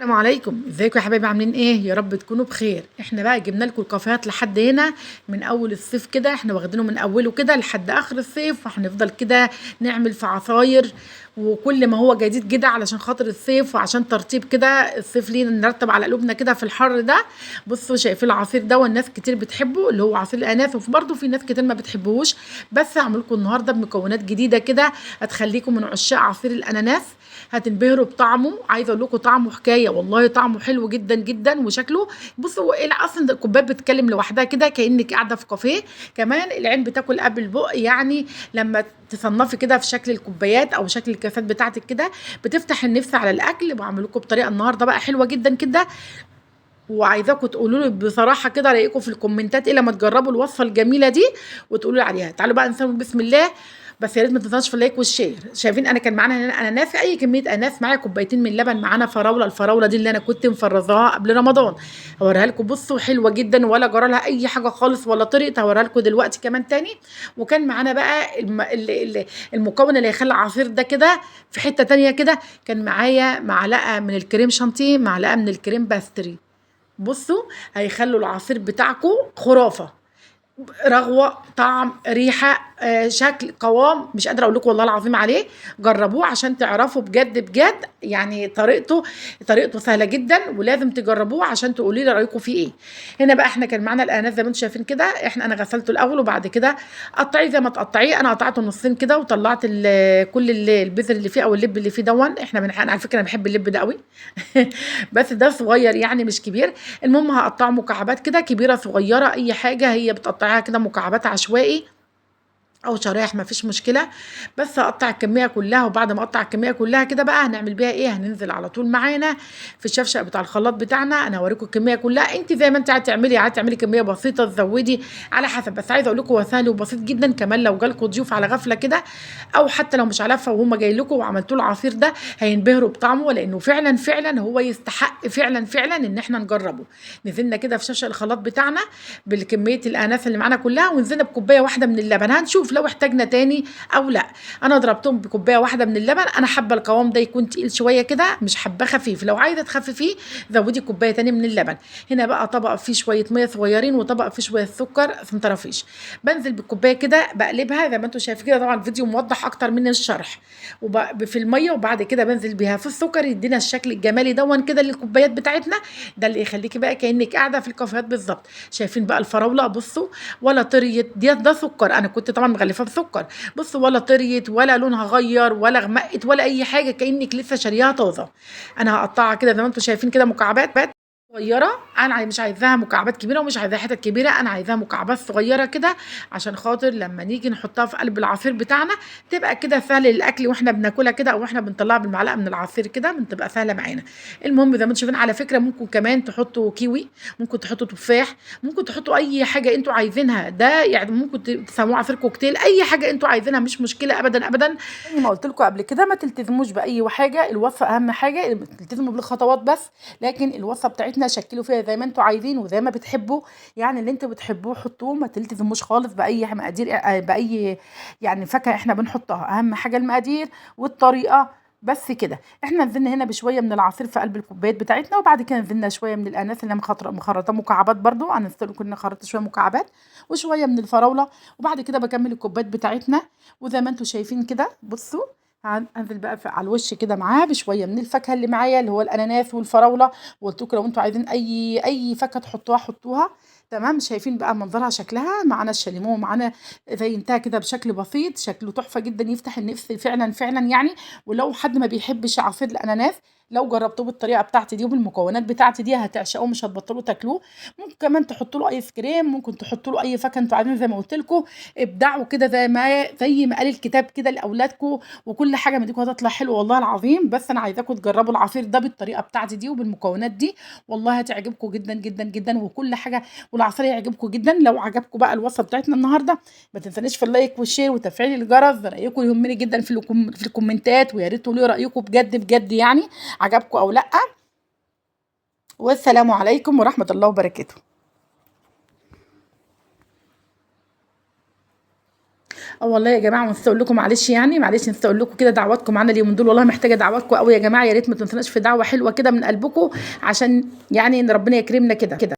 السلام عليكم، ازيكم يا حبايبي؟ عاملين ايه؟ يا رب تكونوا بخير. احنا بقى جبنا لكم الكافيهات لحد هنا من اول الصيف كده، احنا واخدينه من اوله كده لحد اخر الصيف، وهنفضل كده نعمل في عصاير وكل ما هو جديد كده علشان خاطر الصيف وعشان ترتيب كده الصيف لينا نرتب على قلوبنا كده في الحر ده. بصوا شايفين العصير ده والناس كتير بتحبه اللي هو عصير الاناناس، وفي برضه في ناس كتير ما بتحبوش، بس هعمل لكم النهارده بمكونات جديده كده هتخليكم من عشاق عصير الاناناس. هتنبهروا بطعمه، عايزه اقول لكم طعمه حكايه، والله طعمه حلو جدا جدا وشكله. بصوا ايه اصلا الكوبايه بتتكلم لوحدها كده كانك قاعده في كافيه. كمان العين بتاكل قبل البق يعني، لما تصنفي كده في شكل الكوبايات او شكل الكاسات بتاعتك كده بتفتح النفس على الاكل. بعمل لكم بطريقه النهارده بقى حلوه جدا كده، وعايزاكم تقولوا لي بصراحه كده رايكم في الكومنتات ايه لما تجربوا الوصفه الجميله دي وتقولوا لي عليها. تعالوا بقى نسوي بسم الله. بس يا ريت ما تنساش في اللايك والشير. شايفين انا كان معانا هنا اناناس، اي كميه اناناس، معايا كوبايتين من اللبن، معانا فراوله، الفراوله دي اللي انا كنت مفرزاها قبل رمضان. هوريها لكم، بصوا حلوه جدا ولا جرى لها اي حاجه خالص ولا طريقه، هوريها لكم دلوقتي كمان تاني. وكان معانا بقى المكون اللي هيخلي العصير ده كده في حته تانيه كده. كان معايا معلقه من الكريم شانتيه، معلقه من الكريم باستري. بصوا هيخلوا العصير بتاعكم خرافه، رغوه، طعم، ريحه، شكل، قوام، مش قادره اقول لكم والله العظيم عليه. جربوه عشان تعرفوا بجد بجد يعني طريقته سهله جدا، ولازم تجربوه عشان تقولوا لي رايكم فيه ايه. هنا بقى احنا كان معانا الاناناس زي ما انتم شايفين كده، انا غسلته الاول وبعد كده قطعيه زي ما تقطعيه. انا قطعته نصين كده وطلعت كل البذر اللي فيه او اللب اللي فيه دون. انا على فكره انا بحب اللب ده قوي. بس ده صغير يعني مش كبير. المهم هقطعه مكعبات كده، كبيره صغيره اي حاجه، هي بتقطعيها كده مكعبات عشوائي او شرايح ما فيش مشكله. بس هقطع الكميه كلها، وبعد ما اقطع الكميه كلها كده بقى هنعمل بيها ايه؟ هننزل على طول معانا في الشفشق بتاع الخلاط بتاعنا. انا هوريكم الكميه كلها، انت زي ما انت هتعملي كميه بسيطه تزودي على حسب. بس عايزه اقول لكم هو سهل وبسيط جدا، كمان لو جالكم ضيوف على غفله كده او حتى لو مش على غفله وهم جاي لكم وعملتوا له العصير ده هينبهروا بطعمه، لانه فعلا فعلا هو يستحق فعلا فعلا ان احنا نجربه. نزلنا كده في شفشق الخلاط بتاعنا بالكميه الاناث اللي معانا كلها، ونزلنا بكوبايه واحده من اللبن. هنشوف لو احتاجنا تاني او لا. انا ضربتهم بكوبايه واحده من اللبن. انا حابه القوام ده يكون تقيل شويه كده، مش حابه خفيف. لو عايزه تخففيه زودي كوبايه تاني من اللبن. هنا بقى طبق فيه شويه ميه صغيرين وطبق فيه شويه سكر عشان طرفيش. بنزل بالكوبايه كده بقلبها زي ما انتم شايفين كده، طبعا الفيديو موضح اكتر من الشرح. في الميه، وبعد كده بنزل بيها في السكر يدينا الشكل الجمالي دون كده للكوبايات بتاعتنا. ده اللي يخليكي بقى كانك قاعده في الكافيهات بالظبط. شايفين بقى الفراوله؟ بصوا ولا طريت ده سكر، انا كنت طبعا مغلفاه بسكر. بصوا ولا طريت ولا لونها غير ولا غمقت ولا اي حاجه، كانك لسه شارياها طازه. انا هقطعها كده زي ما انتم شايفين كده مكعبات صغيره. انا مش عايزاها مكعبات كبيره ومش عايزاها حتت كبيره، انا عايزاها مكعبات صغيره كده عشان خاطر لما نيجي نحطها في قلب العصير بتاعنا تبقى كده سهل للاكل واحنا بناكلها كده، او احنا بنطلعها بالمعلقه من العصير كده بتبقى سهله معانا. المهم زي ما انتم شايفين، على فكره ممكن كمان تحطوا كيوي، ممكن تحطوا تفاح، ممكن تحطوا اي حاجه انتوا عايزينها. ده يعني ممكن تسموه عصير كوكتيل، اي حاجه انتوا عايزينها مش مشكله ابدا ابدا. زي ما قلت لكم قبل كده ما تلتزموش باي حاجه، الوصفه اهم حاجه تلتزموا بالخطوات بس. لكن الوصفه بتاعتنا شكلوا فيها زي ما انتوا عايزين وزي ما بتحبوا، يعني اللي انتوا بتحبوه حطوه، ما تلتزموش خالص باي مقادير، باي يعني فاكهه احنا بنحطها. اهم حاجه المقادير والطريقه بس كده. احنا نزلنا هنا بشويه من العصير في قلب الكوبايات بتاعتنا، وبعد كده نزلنا شويه من الاناس اللي مخرطه مكعبات. برضو انا كنا خرطت شويه مكعبات وشويه من الفراوله، وبعد كده بكمل الكوبايات بتاعتنا. وزي ما انتم شايفين كده بصوا هنزل بقى على الوش كده معاه بشويه من الفاكهه اللي معايا اللي هو الاناناس والفراوله. وقلت لكم لو انتوا عايزين اي فاكهه تحطوها حطوها. تمام. شايفين بقى منظرها شكلها معانا الشاليمو، معانا زينتها كده بشكل بسيط، شكله تحفه جدا يفتح النفس فعلا فعلا يعني. ولو حد ما بيحبش عصير الاناناس، لو جربتوه بالطريقه بتاعتي دي وبالمكونات بتاعتي دي هتعشقوه، مش هتبطلوا تاكلوه. ممكن كمان تحطوا له ايس كريم، ممكن تحطوا له اي فاكهه انتوا عايزين. زي ما قلت لكم ابدعوا كده زي ما قال الكتاب كده لاولادكم، وكل حاجه من دي هتطلع حلوه والله العظيم. بس انا عايزاكم تجربوا العصير ده بالطريقه بتاعتي دي وبالمكونات دي، والله هتعجبكم جدا جدا جدا وكل حاجه. والعصير هيعجبكم جدا. لو عجبكم بقى الوصفه بتاعتنا النهارده ما تنسانيش في اللايك والشير وتفعيل الجرس، ده رايكم يهمني جدا في الكومنتات، ويا ريت تقولوا لي رايكم بجد بجد يعني عجبكم او لا. والسلام عليكم ورحمه الله وبركاته. اه والله يا جماعه نسيت اقول لكم، معلش يعني معلش نسيت اقول لكم كده، دعواتكم معانا اليومين دول والله محتاجه دعواتكم قوي يا جماعه، يا ريت ما تنسوناش في دعوه حلوه كده من قلبكم، عشان يعني ان ربنا يكرمنا كده.